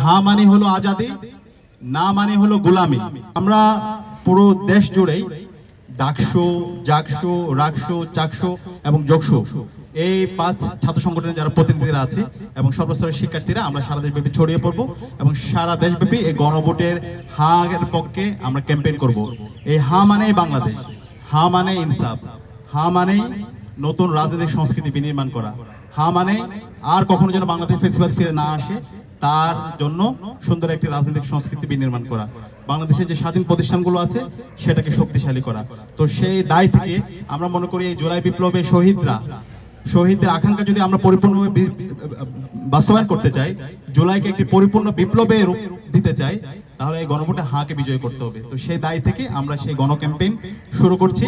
হা মানে হলো আজাদি, না মানে হলো গোলামি। আমরা পুরো দেশ জুড়েই ডাকসু, জাকসু, রাকসু, চাকসু এবং যোগসু এই 5 ছাত্র সংগঠনের যারা প্রতিনিধিরা আছে এবং সর্বস্তরের শিক্ষার্থীরা আমরা সারা দেশব্যাপী ছড়িয়ে পড়বো এবং সারা দেশব্যাপী এই গণভোটের হা এর পক্ষে আমরা ক্যাম্পেইন করব। এই হা মানেই বাংলাদেশ, হা মানে ইনসাফ, হা মানেই নতুন রাজনৈতিক সংস্কৃতি বিনির্মাণ করা, হা মানে আর কখনো যেন বাংলাদেশ ফেসিবাদ ফিরে না আসে তার জন্য সুন্দর একটি রাজনৈতিক সংস্কৃতি বিনির্মাণ করা, বাংলাদেশের যে স্বাধীন প্রতিষ্ঠানগুলো আছে সেটাকে শক্তিশালী করা। তো সেই দায় থেকে আমরা মনে করি এই জুলাই বিপ্লবে শহীদদের আকাঙ্ক্ষা যদি আমরা পরিপূর্ণভাবে বাস্তবায়ন করতে চাই, জুলাইকে একটি পরিপূর্ণ বিপ্লবে রূপ দিতে চাই, তাহলে এই গণভোটে হাকে বিজয় করতে হবে। তো সেই দায় থেকে আমরা সেই গণ ক্যাম্পেইন শুরু করছি।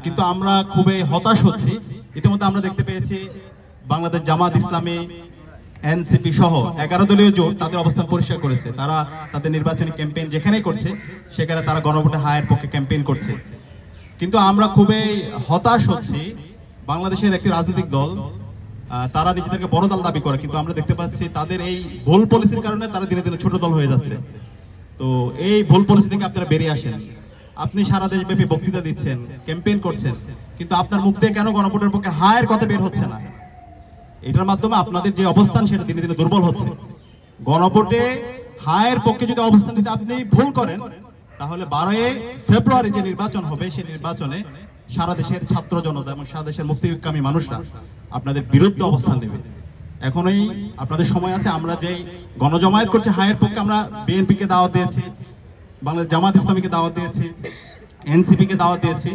কিন্তু আমরা খুবই হতাশ হচ্ছি, ইতিমধ্যে আমরা দেখতে পেয়েছি বাংলাদেশ জামাত ইসলামী, এনসিপি সহ 11 দলীয় জোট তাদের অবস্থান পরিষ্কার করেছে। তারা তাদের নির্বাচনী ক্যাম্পেইন যেখানেই করছে সেখানে তারা গণভোটে হায়ের পক্ষে ক্যাম্পেইন করছে। কিন্তু আমরা খুবই হতাশ হচ্ছি, বাংলাদেশের একটি রাজনৈতিক দল তারা নিজেদেরকে বড় দল দাবি করে, কিন্তু আমরা দেখতে পাচ্ছি তাদের এই ভুল পলিসির কারণে তারা দিনে দিনে ছোট দল হয়ে যাচ্ছে। তো এই ভুল পলিসি থেকে আপনারা বেরিয়ে আসেন। আপনি সারা দেশব্যাপী বক্তৃতা দিচ্ছেন, ক্যাম্পেইন করছেন, কিন্তু আপনার মুখ দিয়ে কেন গণভোটের পক্ষে হায়ের কথা বের হচ্ছে না? এটার মাধ্যমে আপনাদের যে অবস্থান সেটা দিনে দিনে দুর্বল হচ্ছে। গণভোটে হায়ের পক্ষে যদি অবস্থান নিতে আপনি ভুল করেন, তাহলে 12 ফেব্রুয়ারি যে নির্বাচন হবে সেই নির্বাচনে সারা দেশের ছাত্র জনতা এবং সারা দেশের মুক্তিকামী মানুষরা আপনাদের বিরুদ্ধে অবস্থান নেবে। এখনই আপনাদের সময় আছে। আমরা যেই গণজমায়েত করছি হায়ের পক্ষে, আমরা বিএনপি কে দাওয়াত দিয়েছি, বাংলাদেশ জামাত ইসলামীকে দাওয়াত দিয়েছি, এনসিপি কে দাওয়াত দিয়েছি,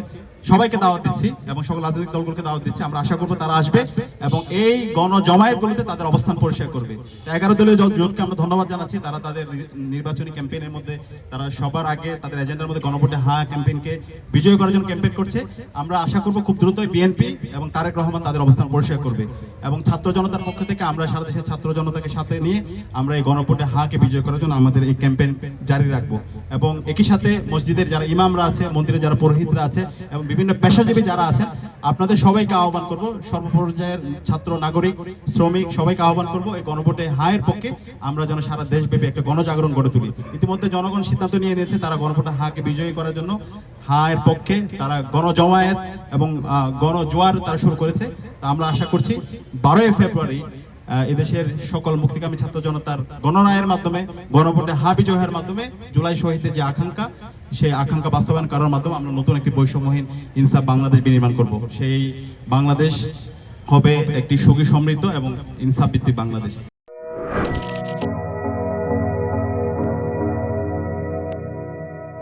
সবাইকে দাওয়াত দিচ্ছি এবং সকল রাজনৈতিক দলগুলোকে দাওয়াত দিচ্ছি। আমরা আশা করবো তারা আসবে এবং এই গণজমায়েতগুলোতে তাদের অবস্থান পরিষ্কার করবে। 11 দলীয় জোটকে আমরা ধন্যবাদ জানাচ্ছি, তারা তাদের নির্বাচনী ক্যাম্পেইনের মধ্যে তারা সবার আগে তাদের এজেন্ডার মধ্যে গণভোটে হা ক্যাম্পেইনকে বিজয় করার জন্য ক্যাম্পেইন করছে। আমরা আশা করবো খুব দ্রুতই বিএনপি এবং তারেক রহমান তাদের অবস্থান পরিষ্কার করবে এবং ছাত্র জনতার পক্ষ থেকে আমরা সারা দেশের ছাত্র জনতাকে সাথে নিয়ে আমরা এই গণভোটে হাকে বিজয় করার জন্য আমাদের এই ক্যাম্পেইন জারি রাখবো। এবং একই সাথে মসজিদের যারা ইমামরা আছে, মন্দিরের যারা পুরোহিতরা আছে এবং বিভিন্ন পেশাজীবী যারা আছেন, আপনাদের সবাইকে আহ্বান করব, সর্বপর্যায়ের ছাত্র, নাগরিক, শ্রমিক সবাইকে আহ্বান করব এই গণভোটে হায়ের পক্ষে আমরা যেন সারা দেশব্যাপী একটা গণজাগরণ গড়ে তুলি। ইতিমধ্যে জনগণ সিদ্ধান্ত নিয়ে নিয়েছে, তারা গণভোটে হাকে বিজয়ী করার জন্য হায়ের পক্ষে তারা গণজমায়েত এবং গণজোয়ার তারা শুরু করেছে। তা আমরা আশা করছি 12 ফেব্রুয়ারি এদেশের সকল মুক্তিকামী ছাত্র জনতার গণরায়ের মাধ্যমে, গণভোটে হা বিজয়ের মাধ্যমে জুলাই শহীদের যে আকাঙ্ক্ষা, সেই আকাঙ্ক্ষা বাস্তবায়ন করার মাধ্যমে আমরা নতুন একটি বৈষম্যহীন ইনসাফ বাংলাদেশ বিনির্মাণ করব। সেই বাংলাদেশ হবে একটি সুখী, সমৃদ্ধ এবং ইনসাফ ভিত্তিক বাংলাদেশ।